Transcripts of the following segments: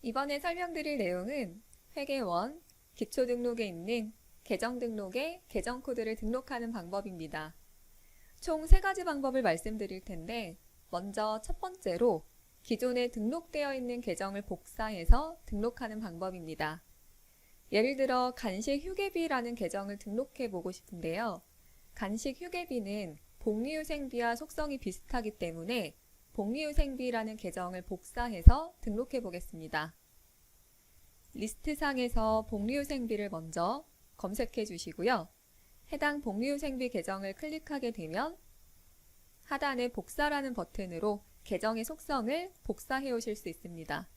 이번에 설명드릴 내용은 회계 1, 기초 등록에 있는 계정 등록에 계정 코드를 등록하는 방법입니다. 총 3가지 방법을 말씀드릴 텐데 먼저 첫 번째로 기존에 등록되어 있는 계정을 복사해서 등록하는 방법입니다. 예를 들어 간식 휴게비라는 계정을 등록해 보고 싶은데요. 간식 휴게비는 복리후생비와 속성이 비슷하기 때문에 복리후생비라는 계정을 복사해서 등록해 보겠습니다. 리스트상에서 복리후생비를 먼저 검색해 주시고요. 해당 복리후생비 계정을 클릭하게 되면 하단의 복사라는 버튼으로 계정의 속성을 복사해 오실 수 있습니다.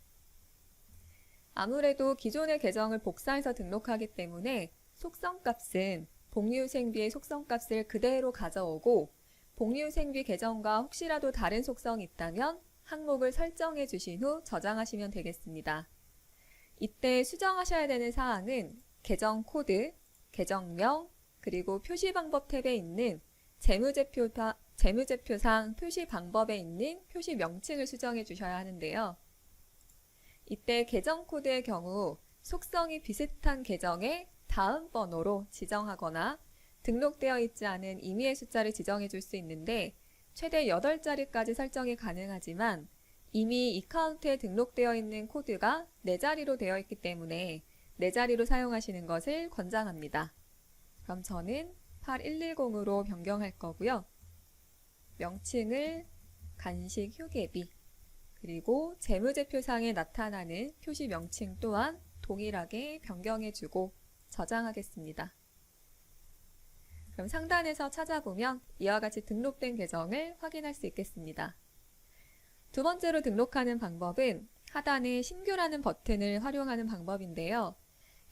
아무래도 기존의 계정을 복사해서 등록하기 때문에 속성값은 복리후생비의 속성값을 그대로 가져오고 복리후생비 계정과 혹시라도 다른 속성이 있다면 항목을 설정해 주신 후 저장하시면 되겠습니다. 이때 수정하셔야 되는 사항은 계정 코드, 계정명, 그리고 표시 방법 탭에 있는 재무제표상 표시 방법에 있는 표시 명칭을 수정해 주셔야 하는데요. 이때 계정 코드의 경우 속성이 비슷한 계정의 다음 번호로 지정하거나 등록되어 있지 않은 임의의 숫자를 지정해 줄 수 있는데 최대 8자리까지 설정이 가능하지만 이미 어카운트에 등록되어 있는 코드가 4자리로 되어 있기 때문에 4자리로 사용하시는 것을 권장합니다. 그럼 저는 8110으로 변경할 거고요. 명칭을 간식 휴게비, 그리고 재무제표상에 나타나는 표시 명칭 또한 동일하게 변경해주고 저장하겠습니다. 그럼 상단에서 찾아보면 이와 같이 등록된 계정을 확인할 수 있겠습니다. 두 번째로 등록하는 방법은 하단의 신규라는 버튼을 활용하는 방법인데요.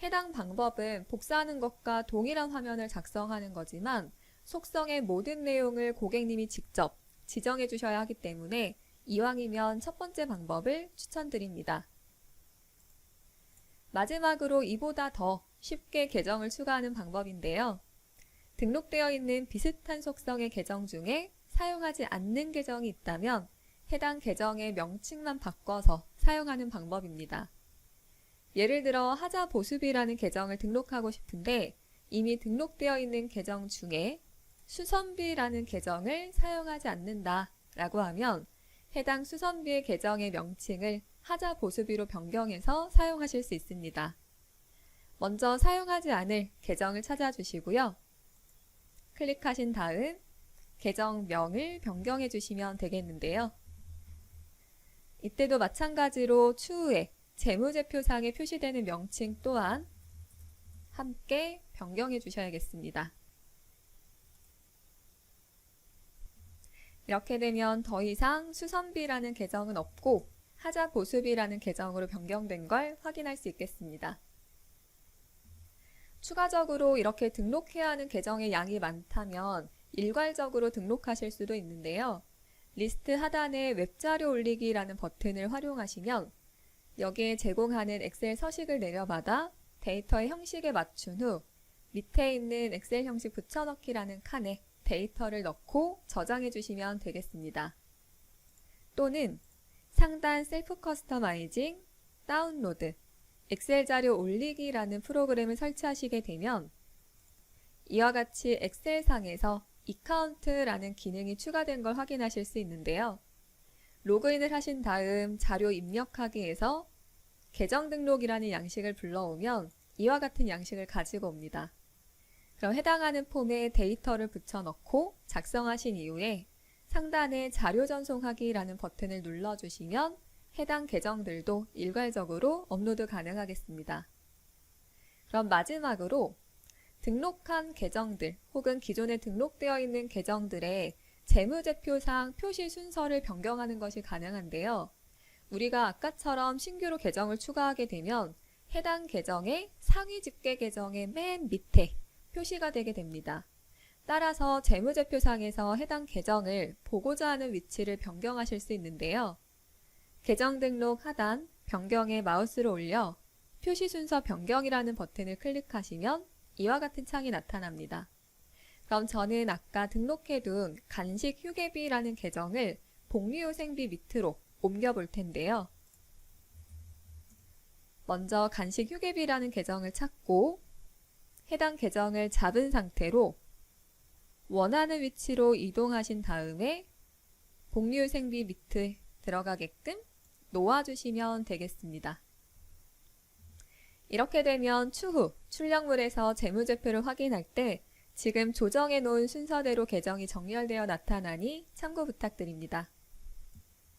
해당 방법은 복사하는 것과 동일한 화면을 작성하는 거지만 속성의 모든 내용을 고객님이 직접 지정해 주셔야 하기 때문에 이왕이면 첫 번째 방법을 추천드립니다. 마지막으로 이보다 더 쉽게 계정을 추가하는 방법인데요. 등록되어 있는 비슷한 속성의 계정 중에 사용하지 않는 계정이 있다면 해당 계정의 명칭만 바꿔서 사용하는 방법입니다. 예를 들어 하자보수비라는 계정을 등록하고 싶은데 이미 등록되어 있는 계정 중에 수선비라는 계정을 사용하지 않는다 라고 하면 해당 수선비의 계정의 명칭을 하자보수비로 변경해서 사용하실 수 있습니다. 먼저 사용하지 않을 계정을 찾아주시고요. 클릭하신 다음 계정명을 변경해 주시면 되겠는데요. 이때도 마찬가지로 추후에 재무제표상에 표시되는 명칭 또한 함께 변경해 주셔야겠습니다. 이렇게 되면 더 이상 수선비라는 계정은 없고 하자보수비라는 계정으로 변경된 걸 확인할 수 있겠습니다. 추가적으로 이렇게 등록해야 하는 계정의 양이 많다면 일괄적으로 등록하실 수도 있는데요. 리스트 하단에 웹자료 올리기라는 버튼을 활용하시면 여기에 제공하는 엑셀 서식을 내려받아 데이터의 형식에 맞춘 후 밑에 있는 엑셀 형식 붙여넣기라는 칸에 데이터를 넣고 저장해 주시면 되겠습니다. 또는 상단 셀프 커스터마이징, 다운로드, 엑셀 자료 올리기라는 프로그램을 설치하시게 되면 이와 같이 엑셀상에서 어카운트라는 기능이 추가된 걸 확인하실 수 있는데요. 로그인을 하신 다음 자료 입력하기에서 계정 등록이라는 양식을 불러오면 이와 같은 양식을 가지고 옵니다. 그럼 해당하는 폼에 데이터를 붙여넣고 작성하신 이후에 상단에 자료 전송하기라는 버튼을 눌러주시면 해당 계정들도 일괄적으로 업로드 가능하겠습니다. 그럼 마지막으로 등록한 계정들 혹은 기존에 등록되어 있는 계정들의 재무제표상 표시 순서를 변경하는 것이 가능한데요. 우리가 아까처럼 신규로 계정을 추가하게 되면 해당 계정의 상위 집계 계정의 맨 밑에 표시가 되게 됩니다. 따라서 재무제표상에서 해당 계정을 보고자 하는 위치를 변경하실 수 있는데요. 계정 등록 하단 변경에 마우스를 올려 표시 순서 변경이라는 버튼을 클릭하시면 이와 같은 창이 나타납니다. 그럼 저는 아까 등록해둔 간식 휴게비라는 계정을 복리후생비 밑으로 옮겨 볼 텐데요. 먼저 간식 휴게비라는 계정을 찾고 해당 계정을 잡은 상태로 원하는 위치로 이동하신 다음에 복리후생비 밑에 들어가게끔 놓아주시면 되겠습니다. 이렇게 되면 추후 출력물에서 재무제표를 확인할 때 지금 조정해 놓은 순서대로 계정이 정렬되어 나타나니 참고 부탁드립니다.